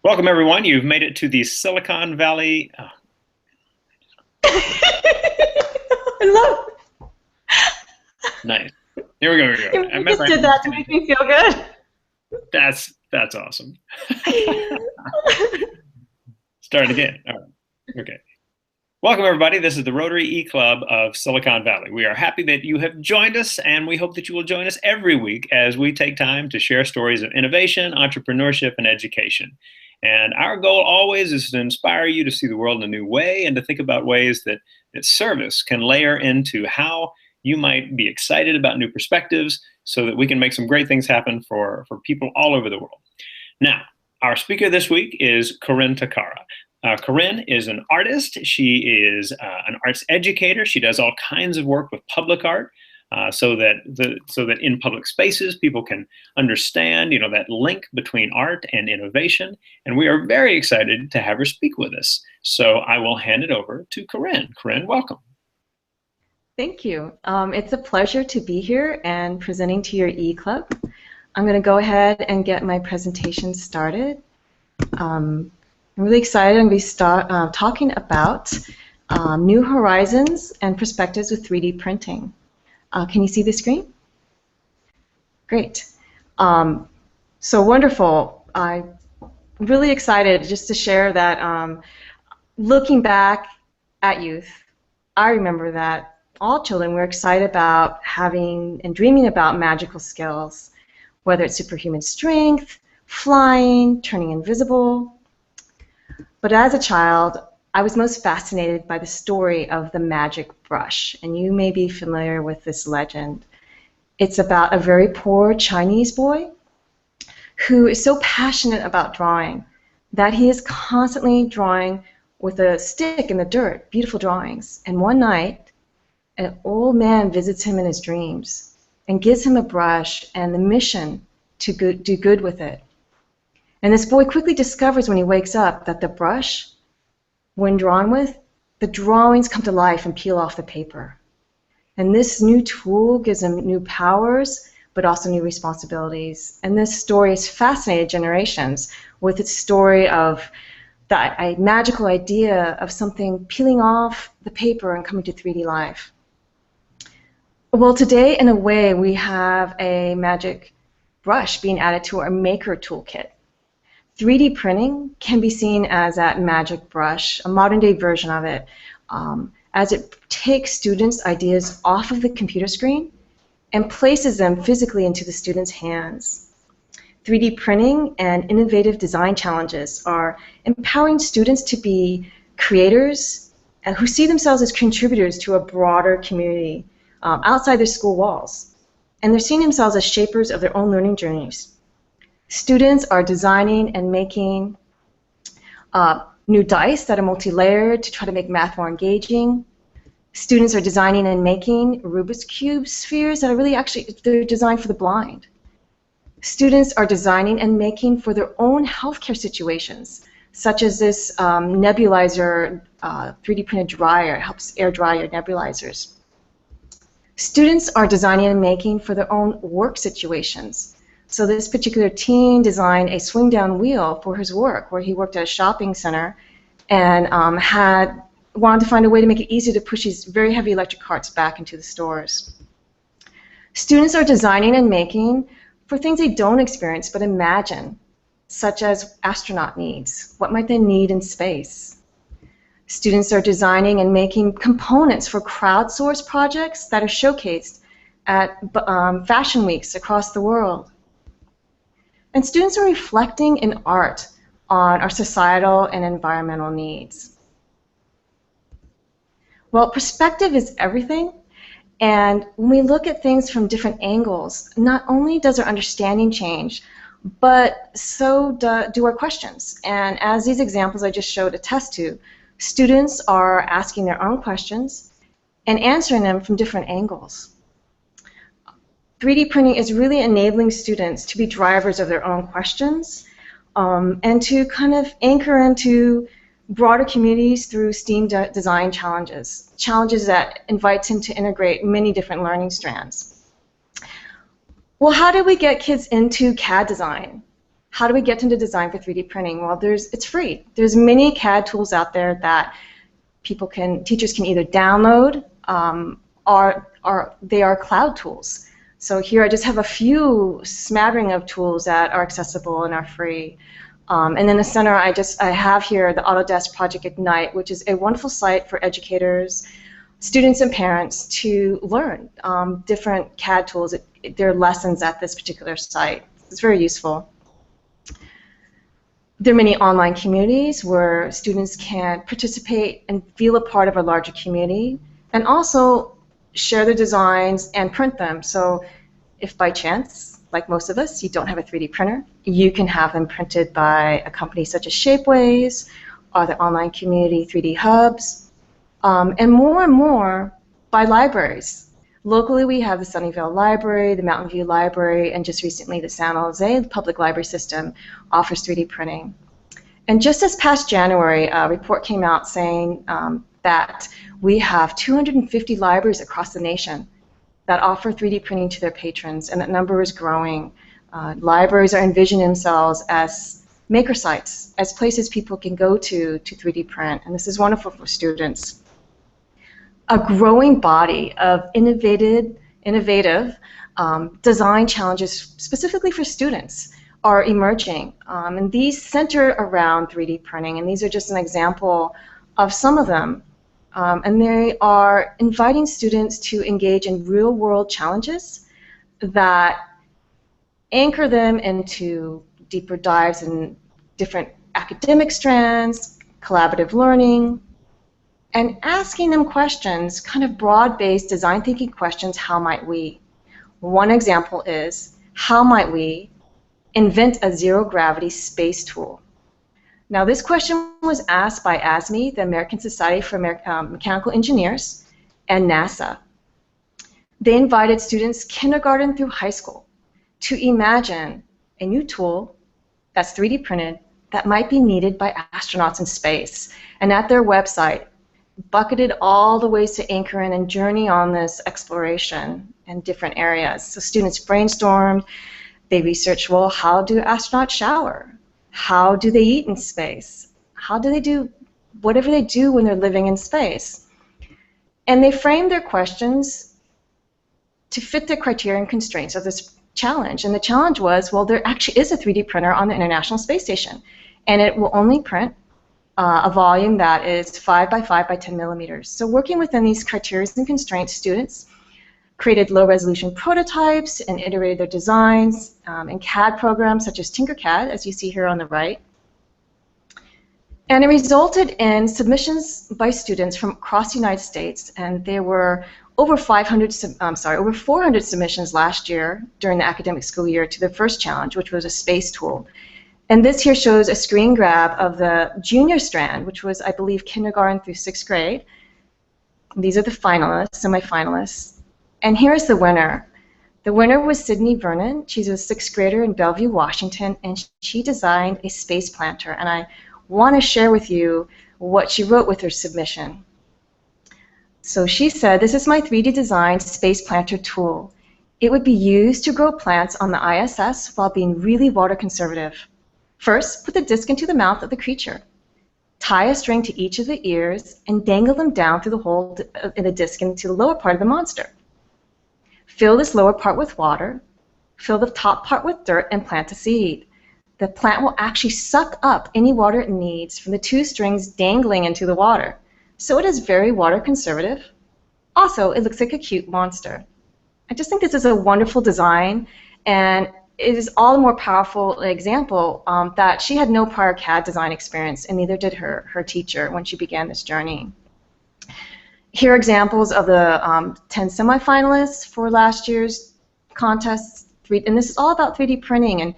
Welcome, everyone. You've made it to the Silicon Valley. Oh, I love nice. Here we go. Here we go. you. I You remember just I did can that just to kind of make me feel good. that's awesome. Start again. All right. Okay. Welcome, everybody. This is the Rotary eClub of Silicon Valley. We are happy that you have joined us, and we hope that you will join us every week as we take time to share stories of innovation, entrepreneurship, and education. And our goal always is to inspire you to see the world in a new way and to think about ways that service can layer into how you might be excited about new perspectives so that we can make some great things happen for people all over the world. Now, our speaker this week is Corinne Takara. Corinne is an artist. She is an arts educator. She does all kinds of work with public art, so that in public spaces people can understand, that link between art and innovation. And we are very excited to have her speak with us. So I will hand it over to Corinne. Corinne, welcome. Thank you. It's a pleasure to be here and presenting to your eClub. I'm going to go ahead and get my presentation started. I'm really excited. I'm going to be talking about new horizons and perspectives with 3D printing. Can you see the screen? Great. So wonderful. I'm really excited just to share that looking back at youth, I remember that all children were excited about having and dreaming about magical skills, whether it's superhuman strength, flying, turning invisible. But as a child, I was most fascinated by the story of the magic brush, and you may be familiar with this legend. It's about a very poor Chinese boy who is so passionate about drawing that he is constantly drawing with a stick in the dirt, beautiful drawings. And one night, an old man visits him in his dreams and gives him a brush and the mission to do good with it. And this boy quickly discovers when he wakes up that the brush, when drawn with, the drawings come to life and peel off the paper. And this new tool gives him new powers, but also new responsibilities. And this story has fascinated generations with its story of the magical idea of something peeling off the paper and coming to 3D life. Well, today, in a way, we have a magic brush being added to our Maker toolkit. 3D printing can be seen as that magic brush, a modern-day version of it, as it takes students' ideas off of the computer screen and places them physically into the students' hands. 3D printing and innovative design challenges are empowering students to be creators who see themselves as contributors to a broader community outside their school walls. And they're seeing themselves as shapers of their own learning journeys. Students are designing and making new dice that are multi-layered to try to make math more engaging. Students are designing and making Rubik's Cube spheres that are really they're designed for the blind. Students are designing and making for their own healthcare situations, such as this nebulizer 3D printed dryer. It helps air dry your nebulizers. Students are designing and making for their own work situations. So this particular teen designed a swing down wheel for his work, where he worked at a shopping center and wanted to find a way to make it easier to push these very heavy electric carts back into the stores. Students are designing and making for things they don't experience but imagine, such as astronaut needs. What might they need in space? Students are designing and making components for crowdsourced projects that are showcased at fashion weeks across the world. And students are reflecting in art on our societal and environmental needs. Well, perspective is everything, and when we look at things from different angles, not only does our understanding change, but so do our questions. And as these examples I just showed attest to, students are asking their own questions and answering them from different angles. 3D printing is really enabling students to be drivers of their own questions and to kind of anchor into broader communities through STEAM design challenges that invites him to integrate many different learning strands. Well, how do we get kids into CAD design? How do we get into design for 3D printing? Well, it's free. There's many CAD tools out there that teachers can either download, or they are cloud tools. So here I just have a few smattering of tools that are accessible and are free. And in the center, I have here the Autodesk Project Ignite, which is a wonderful site for educators, students, and parents to learn different CAD tools. There are lessons at this particular site. It's very useful. There are many online communities where students can participate and feel a part of a larger community, and also share their designs and print them. So if by chance, like most of us, you don't have a 3D printer, you can have them printed by a company such as Shapeways, or the online community 3D Hubs, and more by libraries. Locally, we have the Sunnyvale Library, the Mountain View Library, and just recently the San Jose Public Library System offers 3D printing. And just this past January, a report came out saying that we have 250 libraries across the nation that offer 3D printing to their patrons, and that number is growing. Libraries are envisioning themselves as maker sites, as places people can go to 3D print, and this is wonderful for students. A growing body of innovative design challenges specifically for students are emerging, and these center around 3D printing, and these are just an example of some of them. And they are inviting students to engage in real-world challenges that anchor them into deeper dives in different academic strands, collaborative learning, and asking them questions, kind of broad-based design thinking questions. How might we? One example is, how might we invent a zero-gravity space tool? Now, this question was asked by ASME, the American Society for Mechanical Engineers, and NASA. They invited students kindergarten through high school to imagine a new tool that's 3D printed that might be needed by astronauts in space. And at their website, bucketed all the ways to anchor in and journey on this exploration in different areas. So students brainstormed, they researched, well, how do astronauts shower? How do they eat in space? How do they do whatever they do when they're living in space? And they framed their questions to fit the criteria and constraints of this challenge. And the challenge was, well, there actually is a 3D printer on the International Space Station, and it will only print a volume that is 5 by 5 by 10 millimeters. So working within these criteria and constraints, students created low-resolution prototypes and iterated their designs in CAD programs such as Tinkercad, as you see here on the right. And it resulted in submissions by students from across the United States, and there were over 400 submissions last year during the academic school year to the first challenge, which was a space tool. And this here shows a screen grab of the junior strand, which was, I believe, kindergarten through 6th grade. These are the finalists, semi-finalists. And here's the winner. The winner was Sydney Vernon. She's a 6th grader in Bellevue, Washington, and she designed a space planter. And I want to share with you what she wrote with her submission. So she said, "This is my 3D designed space planter tool. It would be used to grow plants on the ISS while being really water conservative. First, put the disc into the mouth of the creature. Tie a string to each of the ears and dangle them down through the hole in the disc into the lower part of the monster. Fill this lower part with water, fill the top part with dirt, and plant a seed. The plant will actually suck up any water it needs from the 2 strings dangling into the water. So it is very water conservative. Also, it looks like a cute monster." I just think this is a wonderful design, and it is all the more powerful example that she had no prior CAD design experience, and neither did her teacher when she began this journey. Here are examples of the 10 semifinalists for last year's contest, and this is all about 3D printing and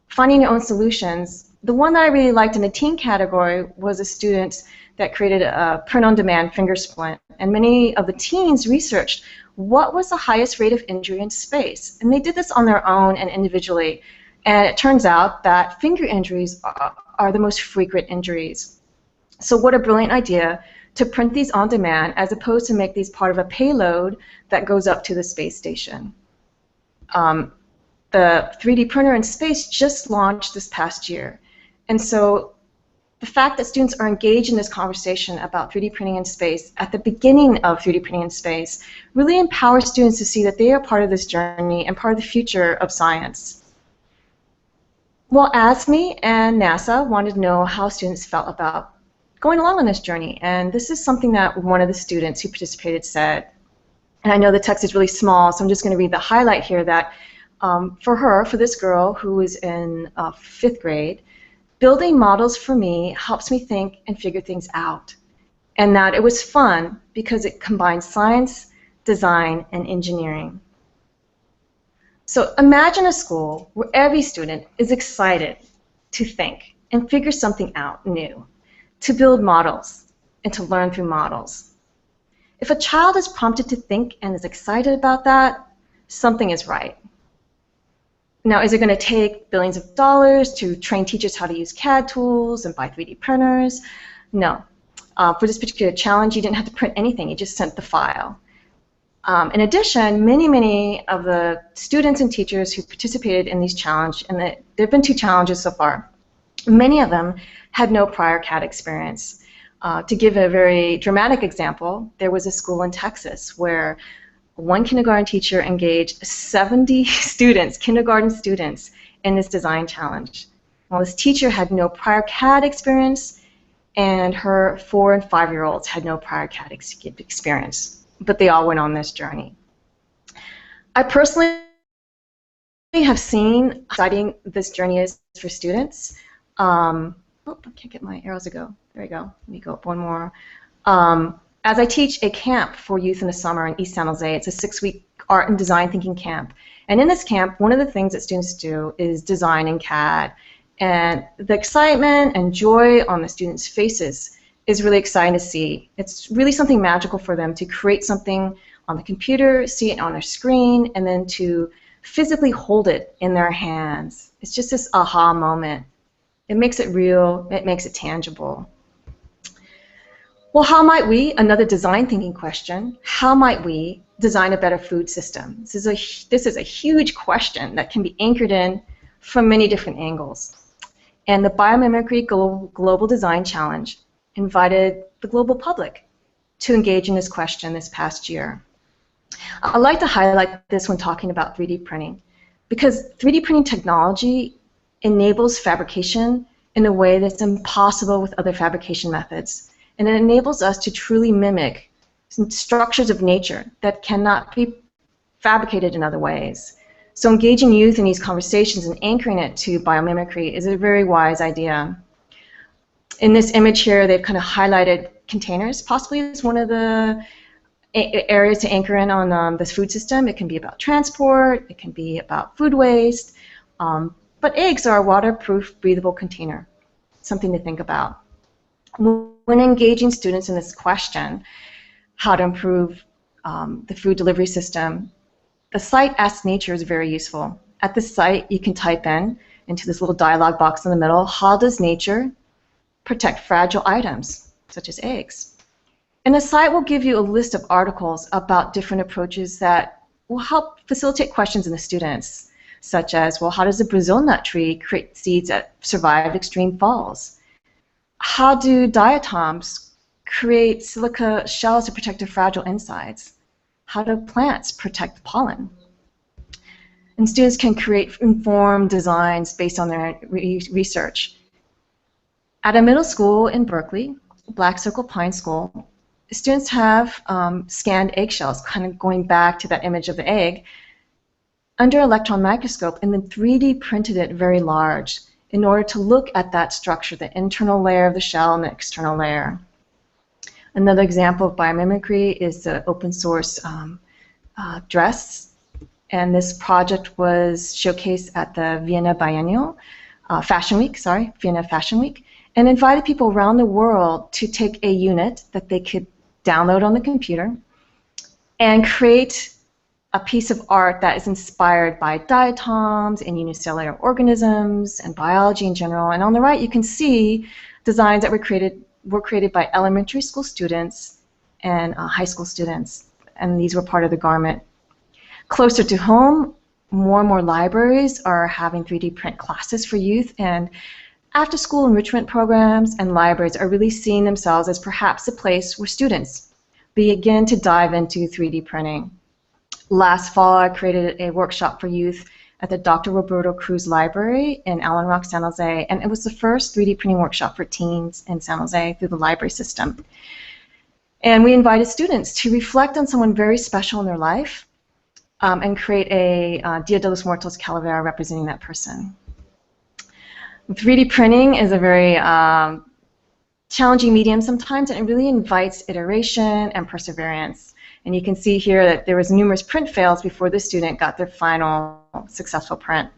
finding your own solutions. The one that I really liked in the teen category was a student that created a print-on-demand finger splint, and many of the teens researched what was the highest rate of injury in space, and they did this on their own and individually, and it turns out that finger injuries are the most frequent injuries. So what a brilliant idea to print these on demand as opposed to make these part of a payload that goes up to the space station. the 3D printer in space just launched this past year. And so the fact that students are engaged in this conversation about 3D printing in space at the beginning of 3D printing in space really empowers students to see that they are part of this journey and part of the future of science. Well, ASME and NASA wanted to know how students felt about going along on this journey, and this is something that one of the students who participated said. And I know the text is really small, so I'm just going to read the highlight here that for this girl who was in 5th grade, building models for me helps me think and figure things out. And that it was fun because it combined science, design, and engineering. So imagine a school where every student is excited to think and figure something out new, to build models, and to learn through models. If a child is prompted to think and is excited about that, something is right. Now, is it going to take billions of dollars to train teachers how to use CAD tools and buy 3D printers? No. For this particular challenge, you didn't have to print anything. You just sent the file. In addition, many of the students and teachers who participated in these challenges, and there have been 2 challenges so far, many of them had no prior CAD experience. To give a very dramatic example, there was a school in Texas where one kindergarten teacher engaged 70 students, kindergarten students, in this design challenge. Well, this teacher had no prior CAD experience, and her 4- and 5-year-olds had no prior CAD experience, but they all went on this journey. I personally have seen how exciting this journey is for students. Oh, I can't get my arrows to go. There we go. Let me go up one more. As I teach a camp for youth in the summer in East San Jose, it's a 6-week art and design thinking camp. And in this camp, one of the things that students do is design in CAD. And the excitement and joy on the students' faces is really exciting to see. It's really something magical for them to create something on the computer, see it on their screen, and then to physically hold it in their hands. It's just this aha moment. It makes it real, it makes it tangible. Well, how might we, another design thinking question, how might we design a better food system? This is a huge question that can be anchored in from many different angles. And the Biomimicry Global Design Challenge invited the global public to engage in this question this past year. I'd like to highlight this when talking about 3D printing, because 3D printing technology enables fabrication in a way that's impossible with other fabrication methods. And it enables us to truly mimic some structures of nature that cannot be fabricated in other ways. So engaging youth in these conversations and anchoring it to biomimicry is a very wise idea. In this image here, they've kind of highlighted containers, possibly as one of the areas to anchor in on this food system. It can be about transport, it can be about food waste, but eggs are a waterproof, breathable container, something to think about. When engaging students in this question, how to improve the food delivery system, the site Ask Nature is very useful. At this site, you can type into this little dialog box in the middle, how does nature protect fragile items, such as eggs? And the site will give you a list of articles about different approaches that will help facilitate questions in the students, such as, well, how does a Brazil nut tree create seeds that survive extreme falls? How do diatoms create silica shells to protect their fragile insides? How do plants protect pollen? And students can create informed designs based on their research. At a middle school in Berkeley, Black Circle Pine School, students have scanned eggshells, kind of going back to that image of the egg, under electron microscope, and then 3D printed it very large in order to look at that structure, the internal layer of the shell and the external layer. Another example of biomimicry is the open source dress, and this project was showcased at the Vienna Biennial, Vienna Fashion Week, and invited people around the world to take a unit that they could download on the computer and create a piece of art that is inspired by diatoms and unicellular organisms and biology in general. And on the right, you can see designs that were created by elementary school students and high school students, and these were part of the garment. Closer to home, more and more libraries are having 3D print classes for youth, and after-school enrichment programs and libraries are really seeing themselves as perhaps a place where students begin to dive into 3D printing. Last fall, I created a workshop for youth at the Dr. Roberto Cruz Library in Allen Rock, San Jose, and it was the first 3D printing workshop for teens in San Jose through the library system. And we invited students to reflect on someone very special in their life and create a Dia de los Muertos Calavera representing that person. 3D printing is a very challenging medium sometimes, and it really invites iteration and perseverance. And you can see here that there was numerous print fails before the student got their final successful print.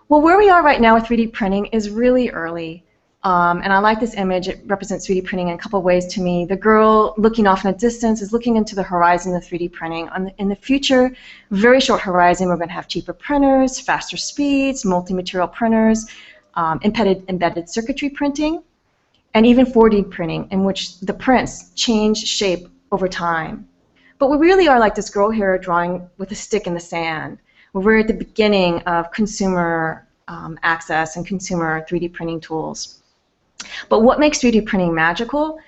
Well, where we are right now with 3D printing is really early. And I like this image. It represents 3D printing in a couple of ways to me. The girl looking off in the distance is looking into the horizon of 3D printing. In the future, very short horizon, we're going to have cheaper printers, faster speeds, multi-material printers, embedded circuitry printing, and even 4D printing, in which the prints change shape over time. But we really are like this girl here drawing with a stick in the sand. We're at the beginning of consumer access and consumer 3D printing tools. But what makes 3D printing magical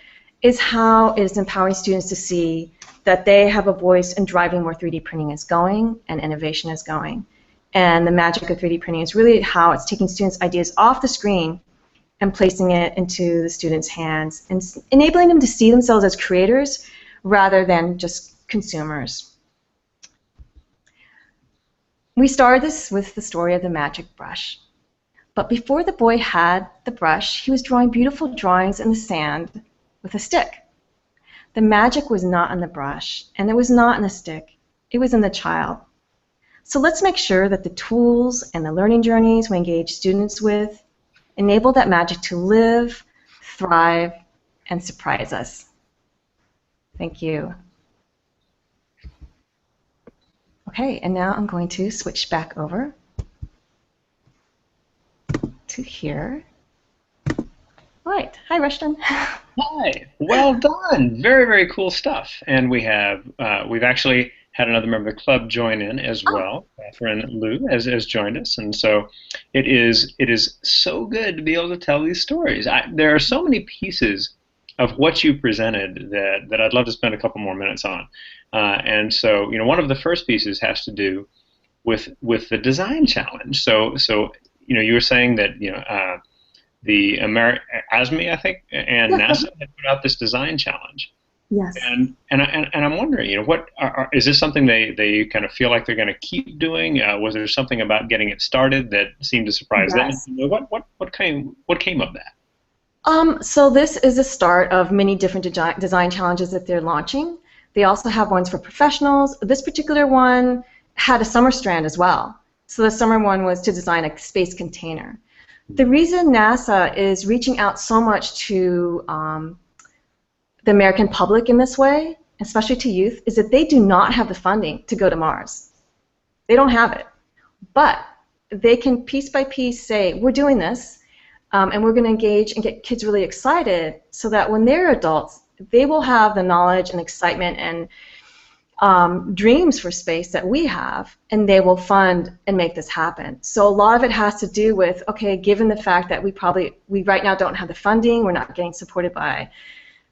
is how it is empowering students to see that they have a voice in driving where 3D printing is going and innovation is going. And the magic of 3D printing is really how it's taking students' ideas off the screen and placing it into the students' hands and enabling them to see themselves as creators rather than just consumers. We started this with the story of the magic brush. But before the boy had the brush, he was drawing beautiful drawings in the sand with a stick. The magic was not in the brush, and it was not in the stick. It was in the child. So let's make sure that the tools and the learning journeys we engage students with enable that magic to live, thrive, and surprise us. Thank you. Okay, and now I'm going to switch back over to here. All right. Hi, Rushton. Hi. Well done. Very, very cool stuff. And we have we've actually had another member of the club join in as well. Catherine Liu has joined us, and so it is so good to be able to tell these stories. There are so many pieces of what you presented that I'd love to spend a couple more minutes on. And so, one of the first pieces has to do with the design challenge. So you were saying that the ASME, I think, and NASA had put out this design challenge. Yes. And I'm wondering, what is this something they kind of feel like they're going to keep doing? Was there something about getting it started that seemed to surprise them? What came of that? So this is the start of many different design challenges that they're launching. They also have ones for professionals. This particular one had a summer strand as well. So the summer one was to design a space container. The reason NASA is reaching out so much to the American public in this way, especially to youth, is that they do not have the funding to go to Mars. They don't have it. But they can piece by piece say, we're doing this, and we're going to engage and get kids really excited so that when they're adults, they will have the knowledge and excitement and dreams for space that we have, and they will fund and make this happen. So a lot of it has to do with, okay, given the fact that we right now don't have the funding, we're not getting supported by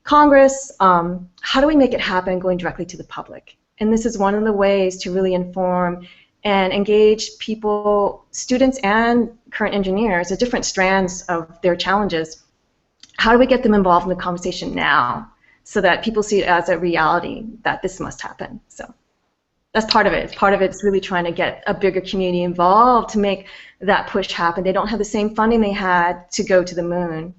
Congress, how do we make it happen going directly to the public? And this is one of the ways to really inform and engage people, students and current engineers, at different strands of their challenges. How do we get them involved in the conversation now, so that people see it as a reality that this must happen? So that's part of it. Part of it's really trying to get a bigger community involved to make that push happen. They don't have the same funding they had to go to the moon.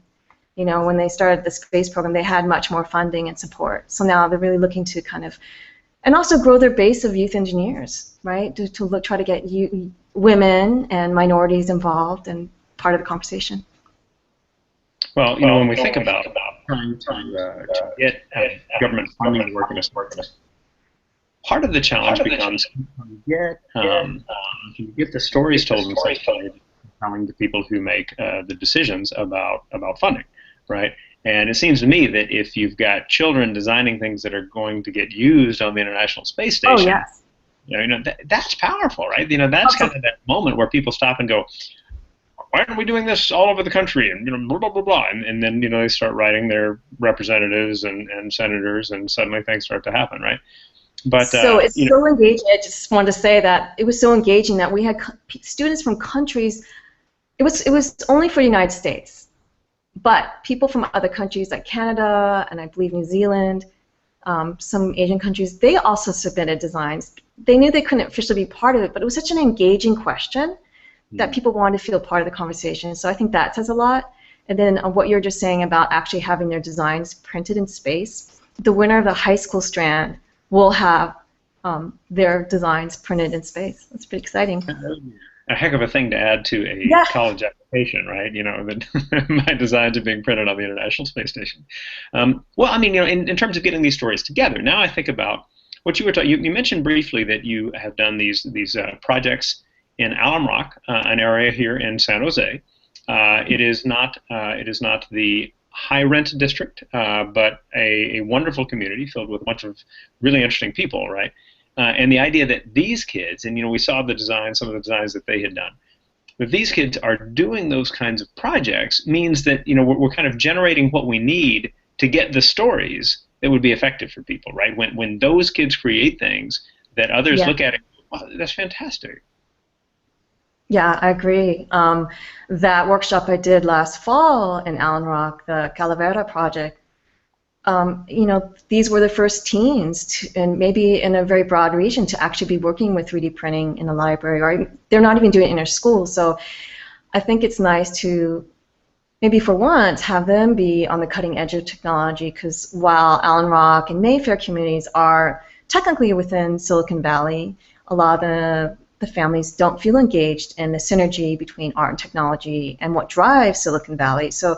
When they started the space program, they had much more funding and support. So now they're really looking to kind of, and also grow their base of youth engineers, right? To try to get women and minorities involved and part of the conversation. Well, when we think about trying to get government funding to work in this, part of the challenge becomes can you get the stories told in such a way telling the people who make the decisions about funding, right? And it seems to me that if you've got children designing things that are going to get used on the International Space Station, That's powerful, right? That's kind of that moment where people stop and go, why aren't we doing this all over the country? And blah blah blah blah. And then they start writing their representatives and senators, and suddenly things start to happen, right? But so it's so engaging. I just wanted to say that it was so engaging that we had students from countries. It was only for the United States, but people from other countries like Canada and I believe New Zealand, some Asian countries, they also submitted designs. They knew they couldn't officially be part of it, but it was such an engaging question that people wanted to feel part of the conversation. So I think that says a lot. And then what you're just saying about actually having their designs printed in space, the winner of the high school strand will have their designs printed in space. That's pretty exciting. A heck of a thing to add to a college application, right? That my designs are being printed on the International Space Station. Well, I mean, in terms of getting these stories together, now I think about what you were talking. You mentioned briefly that you have done these projects in Alum Rock, an area here in San Jose. It is not the high rent district, but a wonderful community filled with a bunch of really interesting people, right? And the idea that these kids, and we saw the design, some of the designs that they had done, that these kids are doing those kinds of projects means that we're kind of generating what we need to get the stories that would be effective for people, right? When those kids create things that others look at it, wow, that's fantastic. Yeah, I agree. That workshop I did last fall in Alum Rock, the Calaveras Project, these were the first teens, and maybe in a very broad region, to actually be working with 3D printing in a library, or they're not even doing it in their school. So I think it's nice to maybe for once have them be on the cutting edge of technology, because while Alum Rock and Mayfair communities are technically within Silicon Valley, a lot of the families don't feel engaged in the synergy between art and technology and what drives Silicon Valley. So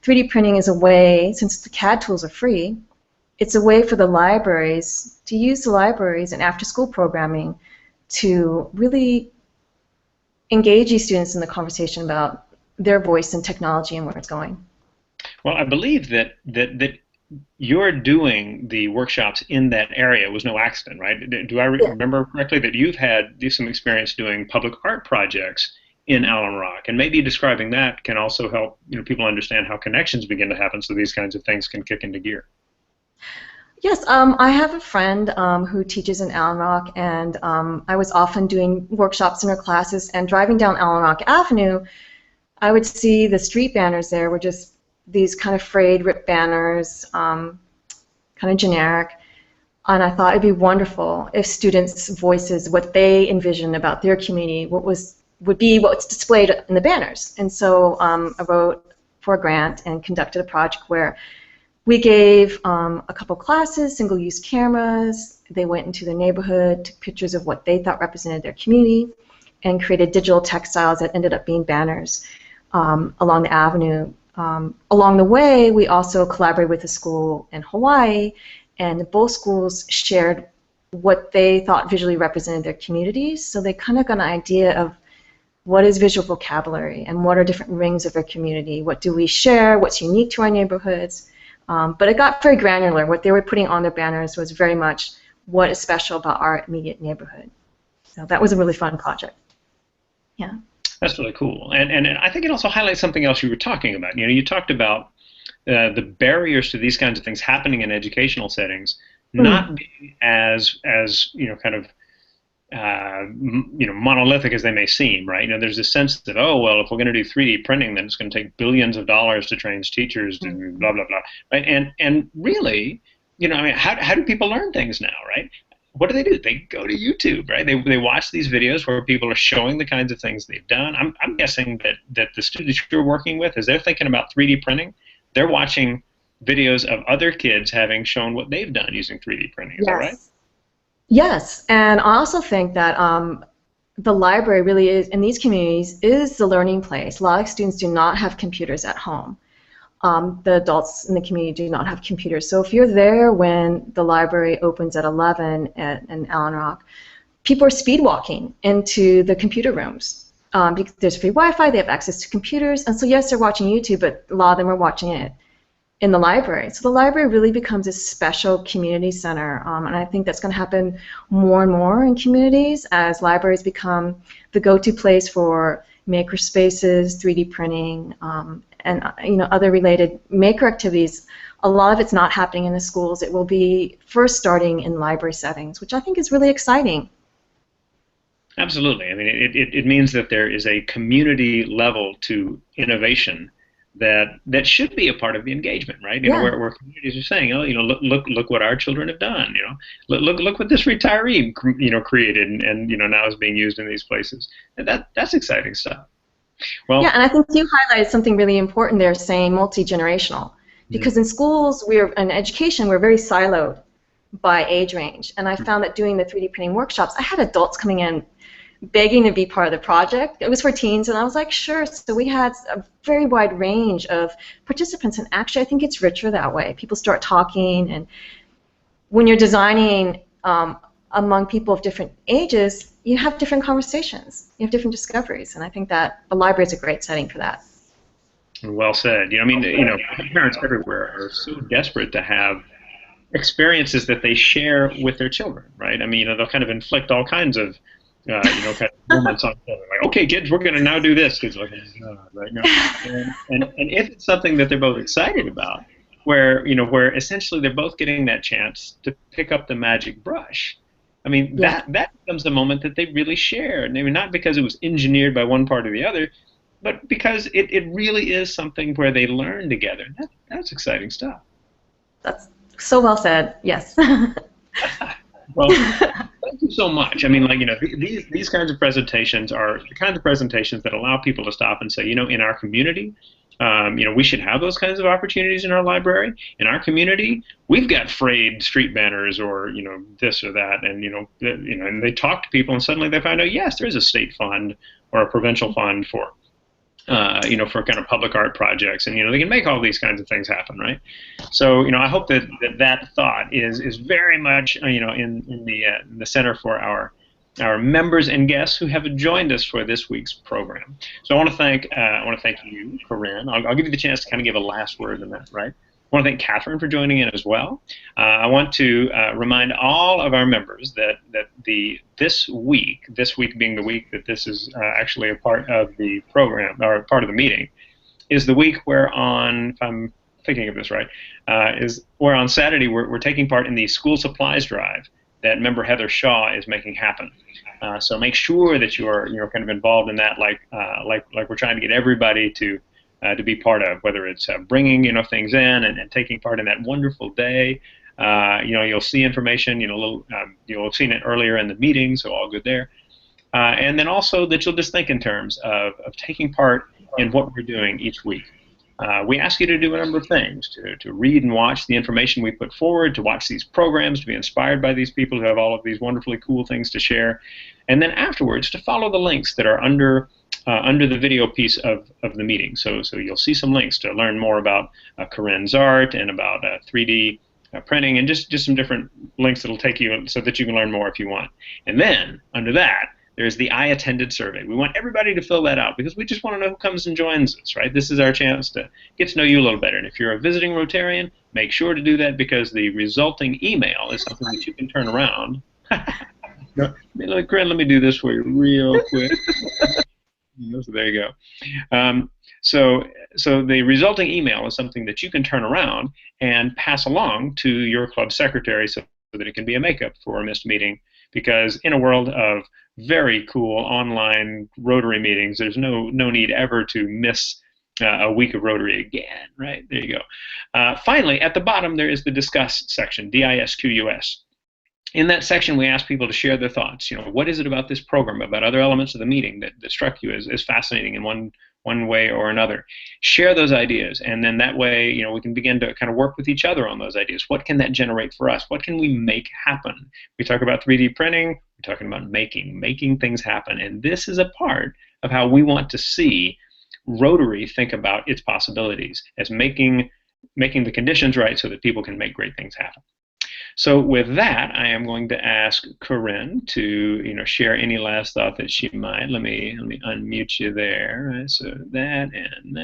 3D printing is a way, since the CAD tools are free, it's a way for the libraries to use the libraries and after-school programming to really engage these students in the conversation about their voice in technology and where it's going. Well, I believe that you're doing the workshops in that area was no accident, right? Do I remember correctly that you've had some experience doing public art projects in Alum Rock, and maybe describing that can also help people understand how connections begin to happen, so these kinds of things can kick into gear. Yes, I have a friend who teaches in Alum Rock, and I was often doing workshops in her classes, and driving down Alum Rock Avenue, I would see the street banners there were just these kind of frayed, ripped banners, kind of generic, and I thought it'd be wonderful if students' voices, what they envisioned about their community, would be what's displayed in the banners. And so I wrote for a grant and conducted a project where we gave a couple classes, single-use cameras. They went into the neighborhood, took pictures of what they thought represented their community, and created digital textiles that ended up being banners along the avenue. Along the way, we also collaborated with a school in Hawaii, and both schools shared what they thought visually represented their communities, so they kind of got an idea of what is visual vocabulary and what are different rings of our community, what do we share, what's unique to our neighborhoods. But it got very granular. What they were putting on their banners was very much what is special about our immediate neighborhood. So that was a really fun project. Yeah. That's really cool, and I think it also highlights something else you were talking about. You talked about the barriers to these kinds of things happening in educational settings not being as kind of monolithic as they may seem, right? There's this sense that, oh well, if we're going to do 3D printing, then it's going to take billions of dollars to train teachers, and blah blah blah, right? And really, I mean, how do people learn things now, right? What do? They go to YouTube, right? They watch these videos where people are showing the kinds of things they've done. I'm guessing that the students you're working with, as they're thinking about 3D printing, they're watching videos of other kids having shown what they've done using 3D printing. Is that right? Yes, and I also think that the library really is, in these communities, is the learning place. A lot of students do not have computers at home. The adults in the community do not have computers. So if you're there when the library opens at 11 in Alum Rock, people are speed walking into the computer rooms. Because there's free Wi-Fi, they have access to computers, and so yes, they're watching YouTube, but a lot of them are watching it in the library. So the library really becomes a special community center, and I think that's going to happen more and more in communities as libraries become the go-to place for maker spaces, 3D printing, and other related maker activities. A lot of it's not happening in the schools. It will be first starting in library settings, which I think is really exciting. Absolutely. I mean, it means that there is a community level to innovation that should be a part of the engagement, right? Yeah. Where communities are saying, oh, look what our children have done. Look what this retiree created, and now is being used in these places. And that's exciting stuff. Well, yeah, and I think you highlighted something really important there, saying multi-generational, because in schools, in education, we're very siloed by age range, and I found that doing the 3D printing workshops, I had adults coming in begging to be part of the project. It was for teens, and I was like, sure. So we had a very wide range of participants, and actually I think it's richer that way. People start talking, and when you're designing among people of different ages, you have different conversations, you have different discoveries, and I think that a library is a great setting for that. Well said. Parents everywhere are so desperate to have experiences that they share with their children, right? I mean, they'll kind of inflict all kinds of kind of moments on children, like, okay, kids, we're going to now do this. Kids are like, oh, God, right now. And if it's something that they're both excited about, where essentially they're both getting that chance to pick up the magic brush, I mean, that becomes the moment that they really share. And maybe not because it was engineered by one part or the other, but because it really is something where they learn together. That's exciting stuff. That's so well said. Yes. Well, thank you so much. I mean, these kinds of presentations are the kinds of presentations that allow people to stop and say, in our community, we should have those kinds of opportunities in our library. In our community, we've got frayed street banners, or this or that, and and they talk to people, and suddenly they find out, yes, there is a state fund or a provincial fund for for kind of public art projects, and they can make all these kinds of things happen, right? So I hope that thought is very much in the center for our members and guests who have joined us for this week's program. So I want to thank you, Corinne. I'll give you the chance to kind of give a last word on that, right? I want to thank Catherine for joining in as well. I want to remind all of our members that this week being the week that this is actually a part of the program, or part of the meeting, is the week where if I'm thinking of this right, where on Saturday we're taking part in the school supplies drive that member Heather Shaw is making happen. So make sure that you're kind of involved in that, like we're trying to get everybody to be part of, whether it's bringing things in and taking part in that wonderful day. You'll see information. You'll have seen it earlier in the meeting, so all good there. And then also that you'll just think in terms of taking part in what we're doing each week. We ask you to do a number of things: to read and watch the information we put forward, to watch these programs, to be inspired by these people who have all of these wonderfully cool things to share, and then afterwards to follow the links that are under the video piece of the meeting. So you'll see some links to learn more about Corinne's art and about 3D printing, and just some different links that'll take you so that you can learn more if you want. And then under that, there's the I attended survey. We want everybody to fill that out because we just want to know who comes and joins us, right? This is our chance to get to know you a little better. And if you're a visiting Rotarian, make sure to do that, because the resulting email is something that you can turn around. Corinne, let me do this for you real quick. So there you go. So the resulting email is something that you can turn around and pass along to your club secretary so that it can be a makeup for a missed meeting. Because in a world of very cool online Rotary meetings, there's no need ever to miss a week of Rotary again, right? There you go. Finally, at the bottom, there is the Discuss section, DISQUS. In that section, we ask people to share their thoughts. What is it about this program, about other elements of the meeting that struck you as fascinating in one way or another? Share those ideas, and then that way, we can begin to kind of work with each other on those ideas. What can that generate for us? What can we make happen? We talk about 3D printing. We're talking about making things happen, and this is a part of how we want to see Rotary think about its possibilities, as making the conditions right so that people can make great things happen. So with that, I am going to ask Corinne to share any last thought that she might. Let me unmute you there. Right, so that, and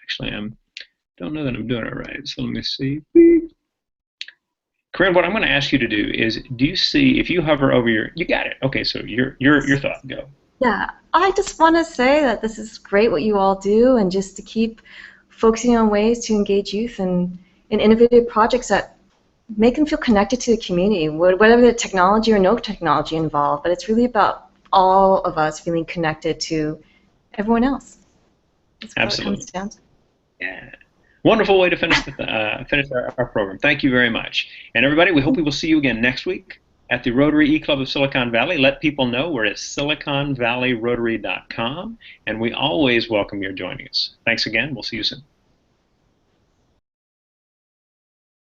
actually I'm Don't know that I'm doing it right. So let me see. Corinne, what I'm going to ask you to do is, do you see if you hover over you got it? Okay, so your thought, go. Yeah, I just want to say that this is great what you all do, and just to keep focusing on ways to engage youth in innovative projects that make them feel connected to the community, whatever the technology or no technology involved. But it's really about all of us feeling connected to everyone else. That's what it comes Absolutely. down to. Yeah. Wonderful way to finish our program. Thank you very much. And everybody, we hope we will see you again next week at the Rotary eClub of Silicon Valley. Let people know we're at siliconvalleyrotary.com, and we always welcome your joining us. Thanks again. We'll see you soon.